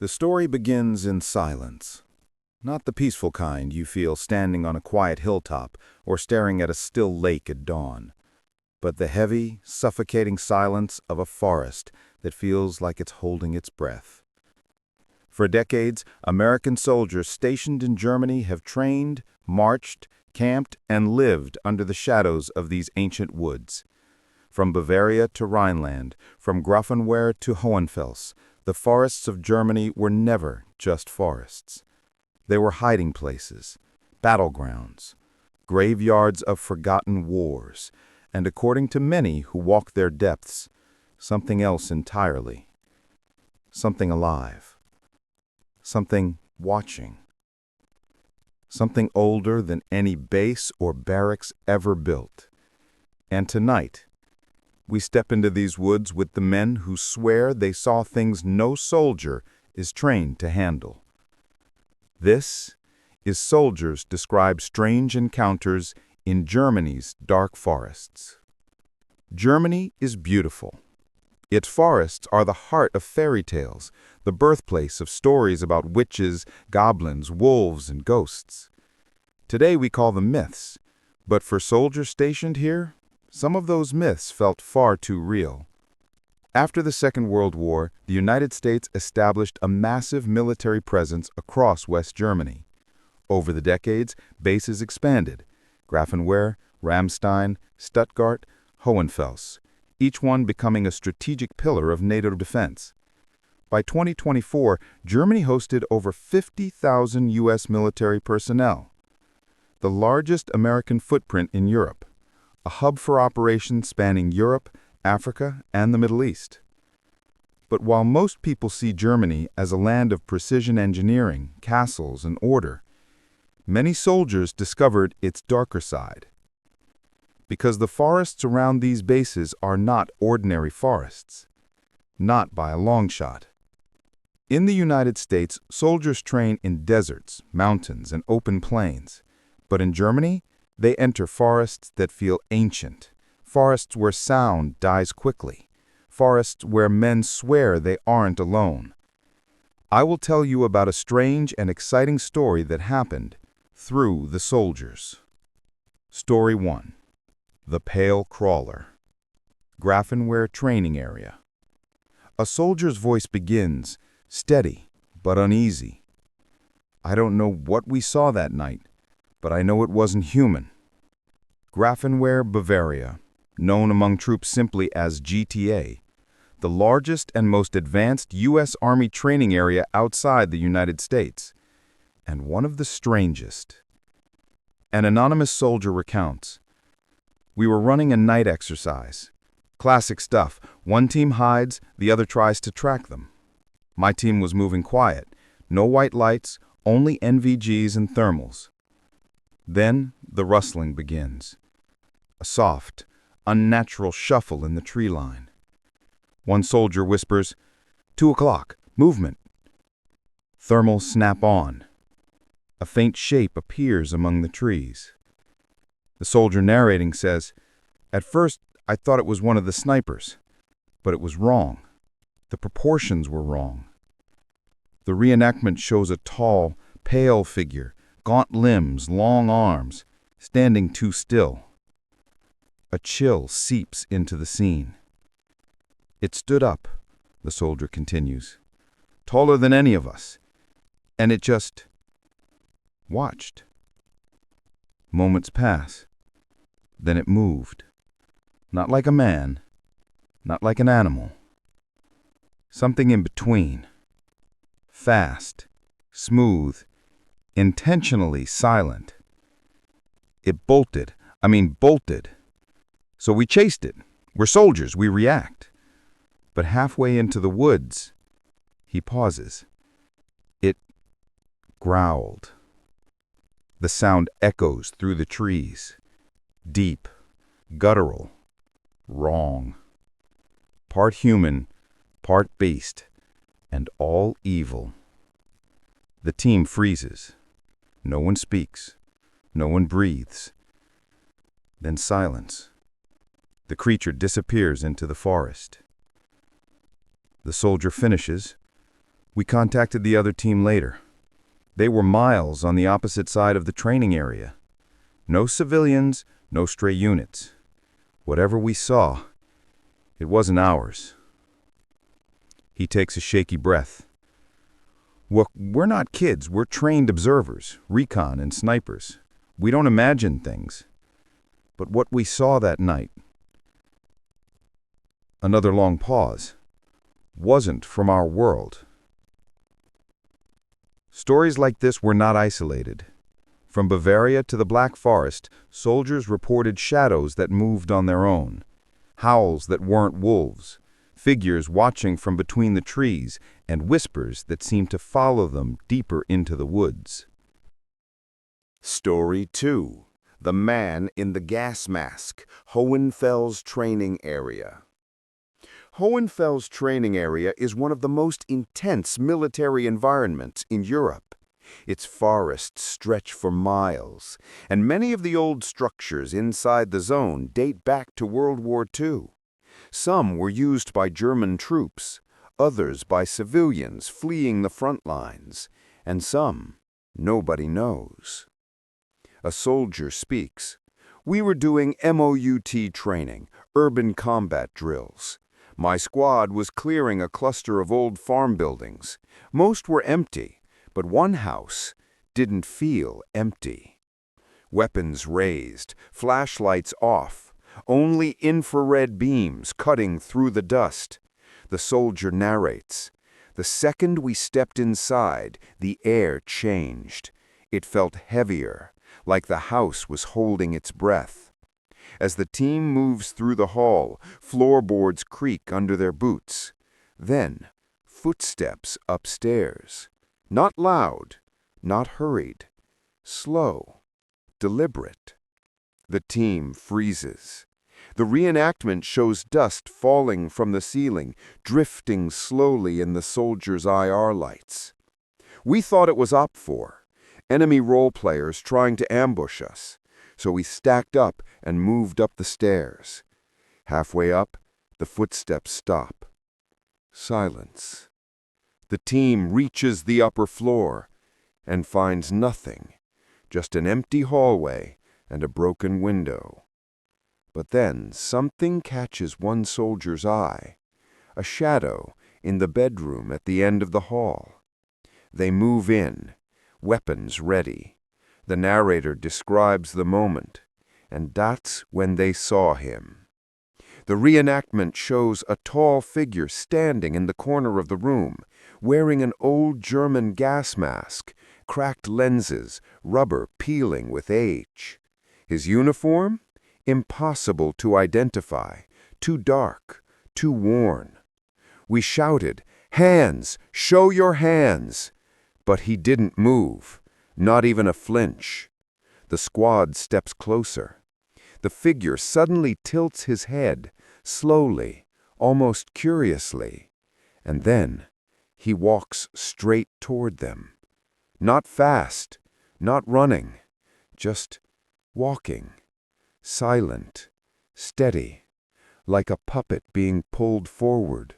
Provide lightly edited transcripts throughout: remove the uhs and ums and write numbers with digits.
The story begins in silence. Not the peaceful kind you feel standing on a quiet hilltop or staring at a still lake at dawn, but the heavy, suffocating silence of a forest that feels like it's holding its breath. For decades, American soldiers stationed in Germany have trained, marched, camped, and lived under the shadows of these ancient woods. From Bavaria to Rhineland, from Grafenwehr to Hohenfels, the forests of Germany were never just forests. They were hiding places, battlegrounds, graveyards of forgotten wars, and according to many who walk their depths, something else entirely. Something alive. Something watching. Something older than any base or barracks ever built. And tonight, we step into these woods with the men who swear they saw things no soldier is trained to handle. This is Soldiers Describe Strange Encounters in Germany's Dark Forests. Germany is beautiful. Its forests are the heart of fairy tales, the birthplace of stories about witches, goblins, wolves, and ghosts. Today we call them myths, but for soldiers stationed here, some of those myths felt far too real. After the Second World War, the United States established a massive military presence across West Germany. Over the decades, bases expanded: Grafenwehr, Ramstein, Stuttgart, Hohenfels, each one becoming a strategic pillar of NATO defense. By 2024, Germany hosted over 50,000 U.S. military personnel, the largest American footprint in Europe, a hub for operations spanning Europe, Africa, and the Middle East. But while most people see Germany as a land of precision engineering, castles, and order, many soldiers discovered its darker side. Because the forests around these bases are not ordinary forests. Not by a long shot. In the United States, soldiers train in deserts, mountains, and open plains. But in Germany, they enter forests that feel ancient, forests where sound dies quickly, forests where men swear they aren't alone. I will tell you about a strange and exciting story that happened through the soldiers. Story 1. The Pale Crawler. Grafenwehr Training Area. A soldier's voice begins, steady but uneasy. I don't know what we saw that night, but I know it wasn't human. Grafenwehr, Bavaria, known among troops simply as GTA, the largest and most advanced U.S. Army training area outside the United States, and one of the strangest. An anonymous soldier recounts, "We were running a night exercise. Classic stuff. One team hides, the other tries to track them. My team was moving quiet. No white lights, only NVGs and thermals. Then the rustling begins. A soft, unnatural shuffle in the tree line. One soldier whispers, 2 o'clock, movement. Thermals snap on. A faint shape appears among the trees. The soldier narrating says, at first I thought it was one of the snipers, but it was wrong. The proportions were wrong. The reenactment shows a tall, pale figure, gaunt limbs, long arms, standing too still. A chill seeps into the scene. It stood up, the soldier continues, taller than any of us, and it just watched. Moments pass. Then it moved. Not like a man, not like an animal. Something in between. Fast, smooth, intentionally silent. It bolted. So we chased it. We're soldiers, we react. But halfway into the woods, he pauses. It growled. The sound echoes through the trees. Deep, guttural, wrong. Part human, part beast, and all evil. The team freezes. No one speaks. No one breathes. Then silence. The creature disappears into the forest. The soldier finishes, We contacted the other team later. They were miles on the opposite side of the training area. No civilians, no stray units. Whatever we saw, it wasn't ours. He takes a shaky breath. We're not kids, we're trained observers, recon and snipers. We don't imagine things. But what we saw that night, another long pause, wasn't from our world. Stories like this were not isolated. From Bavaria to the Black Forest, soldiers reported shadows that moved on their own, howls that weren't wolves, figures watching from between the trees, and whispers that seemed to follow them deeper into the woods. Story 2. The Man in the Gas Mask, Hohenfels Training Area. Hohenfels Training Area is one of the most intense military environments in Europe. Its forests stretch for miles, and many of the old structures inside the zone date back to World War II. Some were used by German troops, others by civilians fleeing the front lines, and some nobody knows. A soldier speaks. We were doing MOUT training, urban combat drills. My squad was clearing a cluster of old farm buildings. Most were empty, but one house didn't feel empty. Weapons raised, flashlights off, only infrared beams cutting through the dust. The soldier narrates. The second we stepped inside, the air changed. It felt heavier, like the house was holding its breath. As the team moves through the hall, floorboards creak under their boots. Then, footsteps upstairs. Not loud, not hurried. Slow, deliberate. The team freezes. The reenactment shows dust falling from the ceiling, drifting slowly in the soldiers' IR lights. We thought it was OP4, enemy role players trying to ambush us, so we stacked up and moved up the stairs. Halfway up, the footsteps stop. Silence. The team reaches the upper floor and finds nothing, just an empty hallway and a broken window. But then something catches one soldier's eye, a shadow in the bedroom at the end of the hall. They move in, weapons ready. The narrator describes the moment, and that's when they saw him. The reenactment shows a tall figure standing in the corner of the room, wearing an old German gas mask, cracked lenses, rubber peeling with age. His uniform? Impossible to identify, too dark, too worn. We shouted, "Hands! Show your hands!" But he didn't move, not even a flinch. The squad steps closer. The figure suddenly tilts his head, slowly, almost curiously, and then he walks straight toward them. Not fast, not running, just walking. Silent, steady, like a puppet being pulled forward.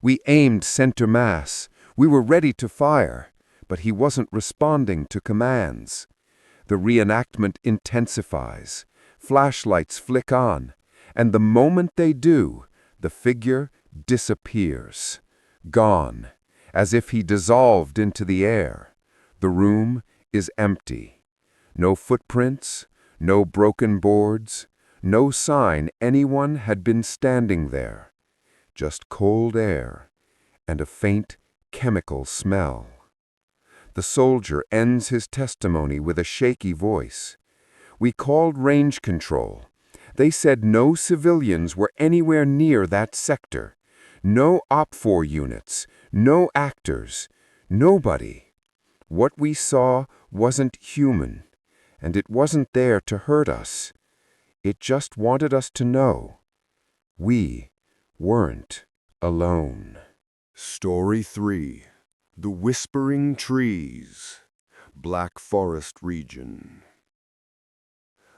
We aimed center mass. We were ready to fire, but he wasn't responding to commands. The reenactment intensifies. Flashlights flick on, and the moment they do, the figure disappears. Gone, as if he dissolved into the air. The room is empty. No footprints, no broken boards, no sign anyone had been standing there. Just cold air and a faint chemical smell. The soldier ends his testimony with a shaky voice. We called range control. They said no civilians were anywhere near that sector. No OP4 units, no actors, nobody. What we saw wasn't human. And it wasn't there to hurt us. It just wanted us to know we weren't alone. Story 3. The Whispering Trees, Black Forest Region.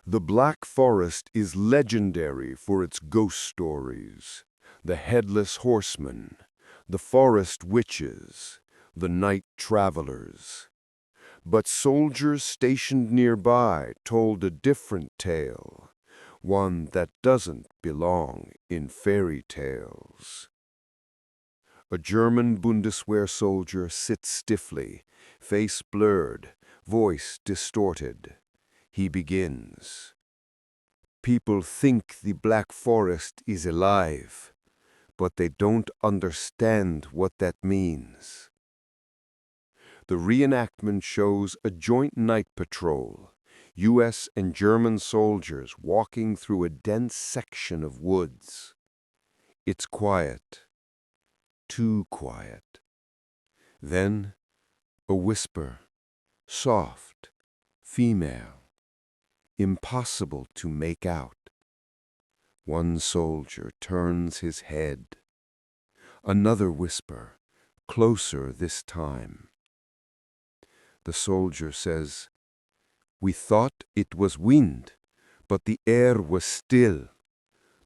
The Black Forest is legendary for its ghost stories. The Headless Horseman, the forest witches, the night travelers. But soldiers stationed nearby told a different tale, one that doesn't belong in fairy tales. A German Bundeswehr soldier sits stiffly, face blurred, voice distorted. He begins. People think the Black Forest is alive, but they don't understand what that means. The reenactment shows a joint night patrol, U.S. and German soldiers walking through a dense section of woods. It's quiet, too quiet. Then a whisper, soft, female, impossible to make out. One soldier turns his head. Another whisper, closer this time. The soldier says, "We thought it was wind, but the air was still.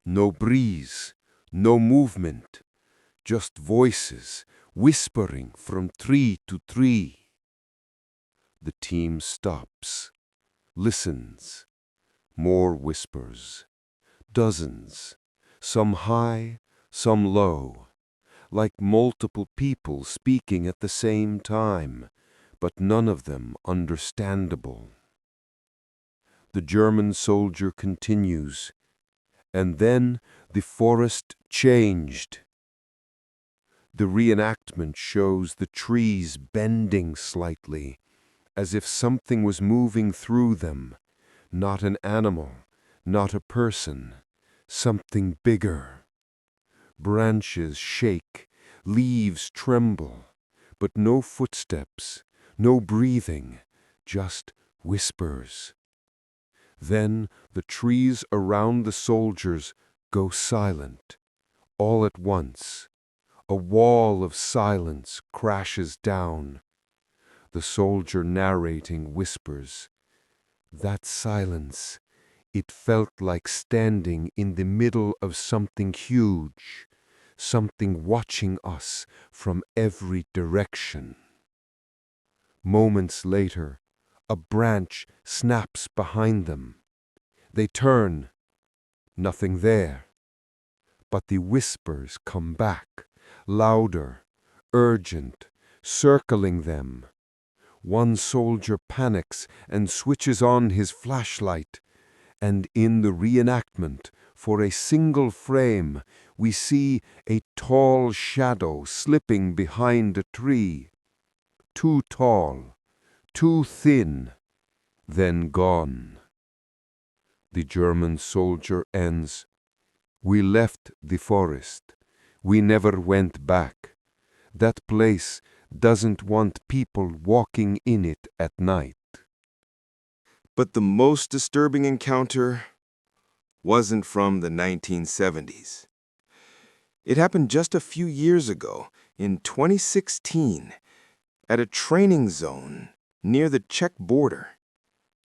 No breeze, no movement, just voices whispering from tree to tree." The team stops, listens. More whispers, dozens, some high, some low, like multiple people speaking at the same time, but none of them understandable. The German soldier continues, and then the forest changed. The reenactment shows the trees bending slightly, as if something was moving through them, not an animal, not a person, something bigger. Branches shake, leaves tremble, but no footsteps, no breathing, just whispers. Then the trees around the soldiers go silent, all at once. A wall of silence crashes down. The soldier narrating whispers, "That silence, it felt like standing in the middle of something huge, something watching us from every direction." Moments later, a branch snaps behind them. They turn. Nothing there. But the whispers come back, louder, urgent, circling them. One soldier panics and switches on his flashlight, and in the reenactment, for a single frame, we see a tall shadow slipping behind a tree. Too tall, too thin, then gone. The German soldier ends, "We left the forest. We never went back. That place doesn't want people walking in it at night." But the most disturbing encounter wasn't from the 1970s. It happened just a few years ago, in 2016, at a training zone near the Czech border.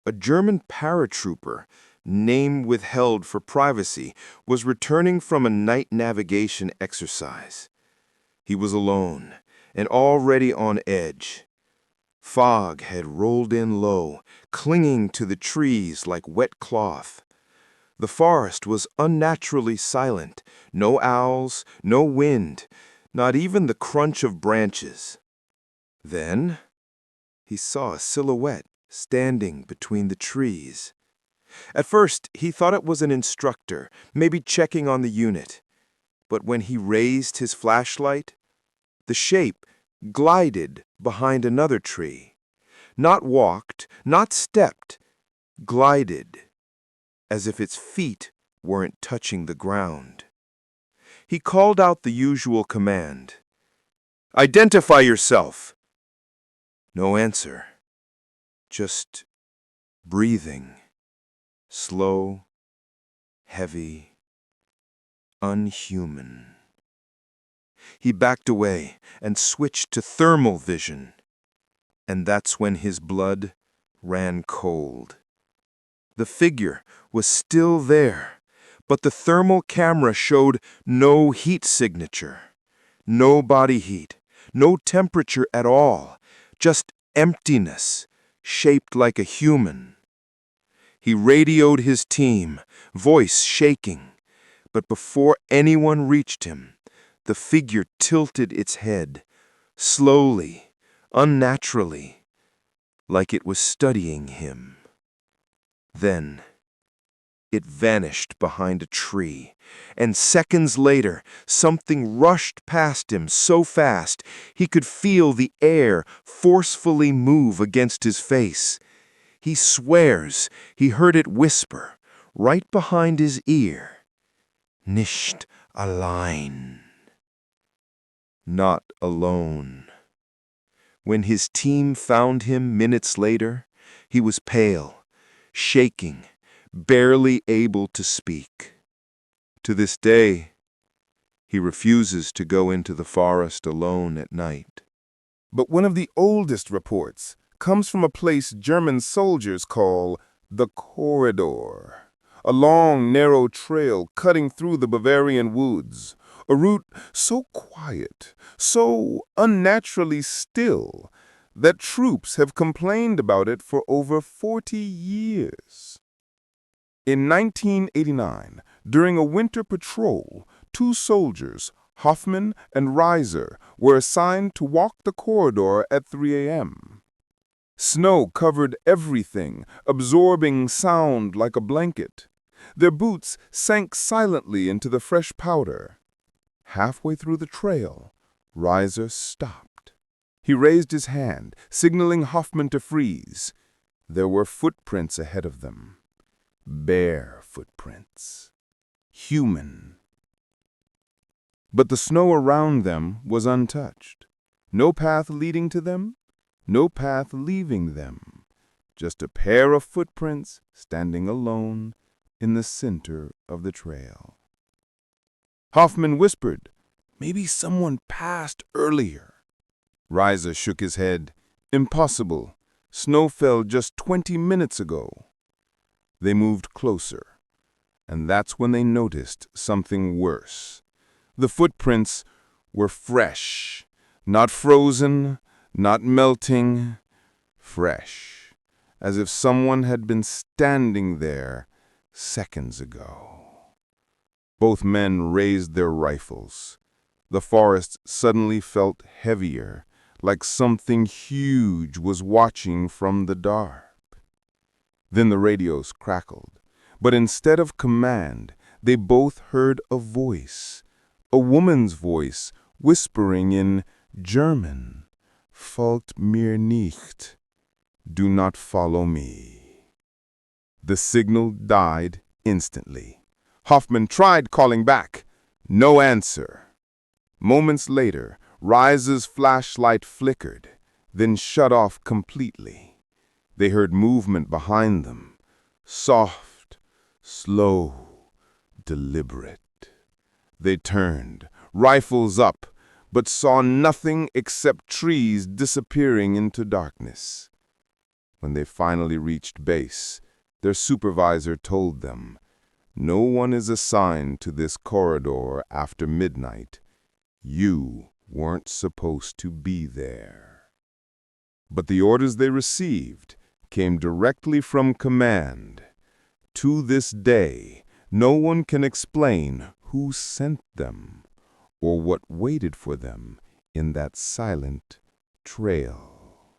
A German paratrooper, name withheld for privacy, was returning from a night navigation exercise. He was alone and already on edge. Fog had rolled in low, clinging to the trees like wet cloth. The forest was unnaturally silent. No owls, no wind, not even the crunch of branches. Then he saw a silhouette standing between the trees. At first, he thought it was an instructor, maybe checking on the unit. But when he raised his flashlight, the shape glided behind another tree. Not walked, not stepped, glided, as if its feet weren't touching the ground. He called out the usual command, "Identify yourself!" No answer, just breathing, slow, heavy, unhuman. He backed away and switched to thermal vision, and that's when his blood ran cold. The figure was still there, but the thermal camera showed no heat signature, No body heat, no temperature at all, just emptiness, shaped like a human. He radioed his team, voice shaking, but before anyone reached him, the figure tilted its head, slowly, unnaturally, like it was studying him. Then it vanished behind a tree, and seconds later, something rushed past him so fast he could feel the air forcefully move against his face. He swears he heard it whisper, right behind his ear, "Nicht allein." Not alone. When his team found him minutes later, he was pale, shaking, barely able to speak. To this day, he refuses to go into the forest alone at night. But one of the oldest reports comes from a place German soldiers call the Corridor, a long, narrow trail cutting through the Bavarian woods, a route so quiet, so unnaturally still, that troops have complained about it for over 40 years. In 1989, during a winter patrol, two soldiers, Hoffman and Reiser, were assigned to walk the corridor at 3 a.m. Snow covered everything, absorbing sound like a blanket. Their boots sank silently into the fresh powder. Halfway through the trail, Reiser stopped. He raised his hand, signaling Hoffman to freeze. There were footprints ahead of them. Bare footprints. Human. But the snow around them was untouched. No path leading to them, no path leaving them. Just a pair of footprints standing alone in the center of the trail. Hoffman whispered, "Maybe someone passed earlier." Reiser shook his head. "Impossible. Snow fell just 20 minutes ago." They moved closer, and that's when they noticed something worse. The footprints were fresh, not frozen, not melting, fresh, as if someone had been standing there seconds ago. Both men raised their rifles. The forest suddenly felt heavier, like something huge was watching from the dark. Then the radios crackled, but instead of command, they both heard a voice, a woman's voice whispering in German, "Folgt mir nicht," "Do not follow me." The signal died instantly. Hoffman tried calling back. No answer. Moments later, Reiser's flashlight flickered, then shut off completely. They heard movement behind them. Soft, slow, deliberate. They turned, rifles up, but saw nothing except trees disappearing into darkness. When they finally reached base, their supervisor told them, "No one is assigned to this corridor after midnight. You weren't supposed to be there." But the orders they received came directly from command. To this day, no one can explain who sent them or what waited for them in that silent trail.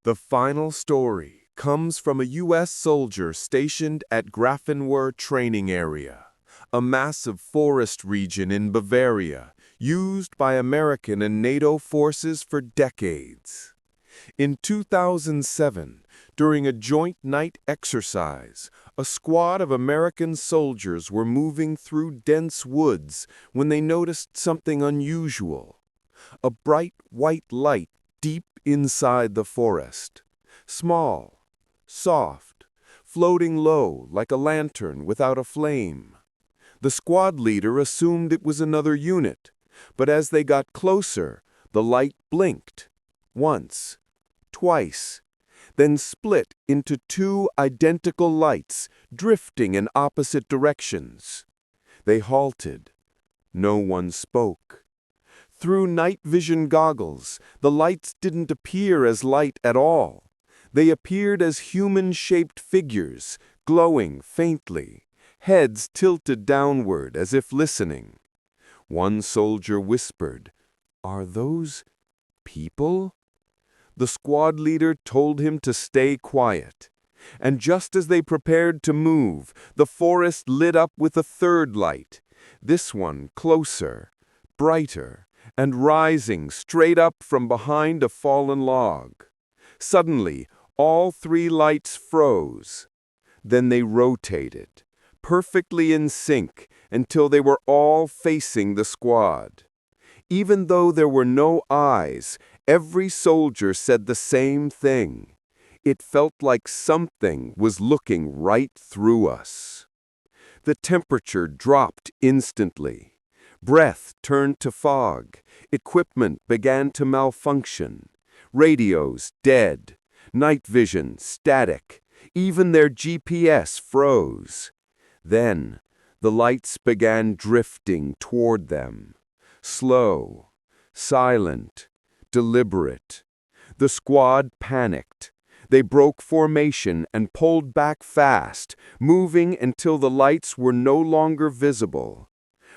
The final story comes from a U.S. soldier stationed at Grafenwehr training area, a massive forest region in Bavaria used by American and NATO forces for decades. In 2007, during a joint night exercise, a squad of American soldiers were moving through dense woods when they noticed something unusual. A bright white light deep inside the forest. Small, soft, floating low like a lantern without a flame. The squad leader assumed it was another unit, but as they got closer, the light blinked. Once, twice, then split into two identical lights, drifting in opposite directions. They halted. No one spoke. Through night vision goggles, the lights didn't appear as light at all. They appeared as human-shaped figures, glowing faintly, heads tilted downward as if listening. One soldier whispered, "Are those people?" The squad leader told him to stay quiet. And just as they prepared to move, the forest lit up with a third light, this one closer, brighter, and rising straight up from behind a fallen log. Suddenly, all three lights froze. Then they rotated, perfectly in sync, until they were all facing the squad. Even though there were no eyes, every soldier said the same thing. It felt like something was looking right through us. The temperature dropped instantly. Breath turned to fog. Equipment began to malfunction. Radios dead. Night vision static. Even their GPS froze. Then, the lights began drifting toward them. Slow, silent, deliberate. The squad panicked. They broke formation and pulled back fast, moving until the lights were no longer visible.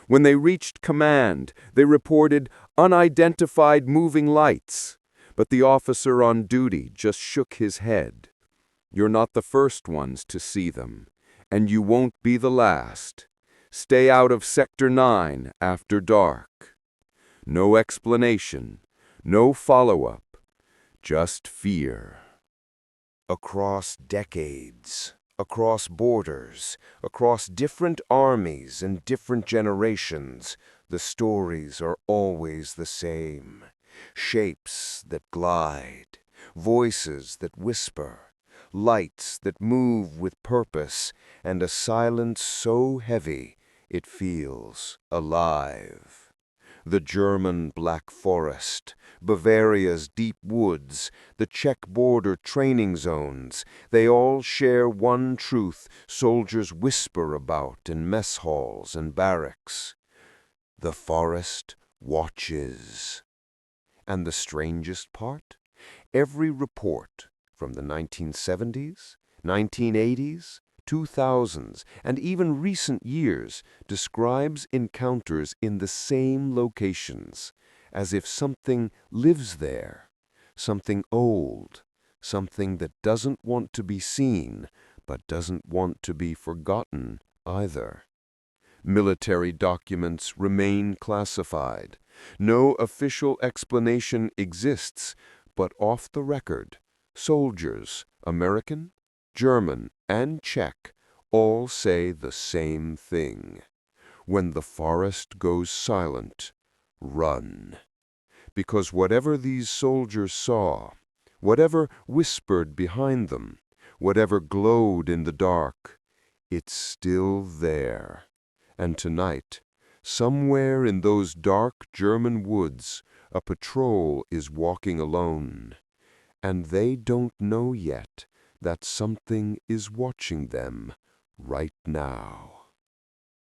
When they reached command, they reported unidentified moving lights, but the officer on duty just shook his head. "You're not the first ones to see them, and you won't be the last. Stay out of Sector 9 after dark." No explanation, no follow-up, just fear. Across decades, across borders, across different armies and different generations, the stories are always the same. Shapes that glide, voices that whisper, lights that move with purpose, and a silence so heavy it feels alive. The German Black Forest, Bavaria's deep woods, the Czech-border training zones, they all share one truth soldiers whisper about in mess halls and barracks. The forest watches. And the strangest part? Every report from the 1970s, 1980s, 2000s, and even recent years describes encounters in the same locations, as if something lives there, something old, something that doesn't want to be seen, but doesn't want to be forgotten either. Military documents remain classified. No official explanation exists, but off the record, soldiers, American, German, and Czech, all say the same thing. When the forest goes silent, run. Because whatever these soldiers saw, whatever whispered behind them, whatever glowed in the dark, it's still there. And tonight, somewhere in those dark German woods, a patrol is walking alone. And they don't know yet that something is watching them right now.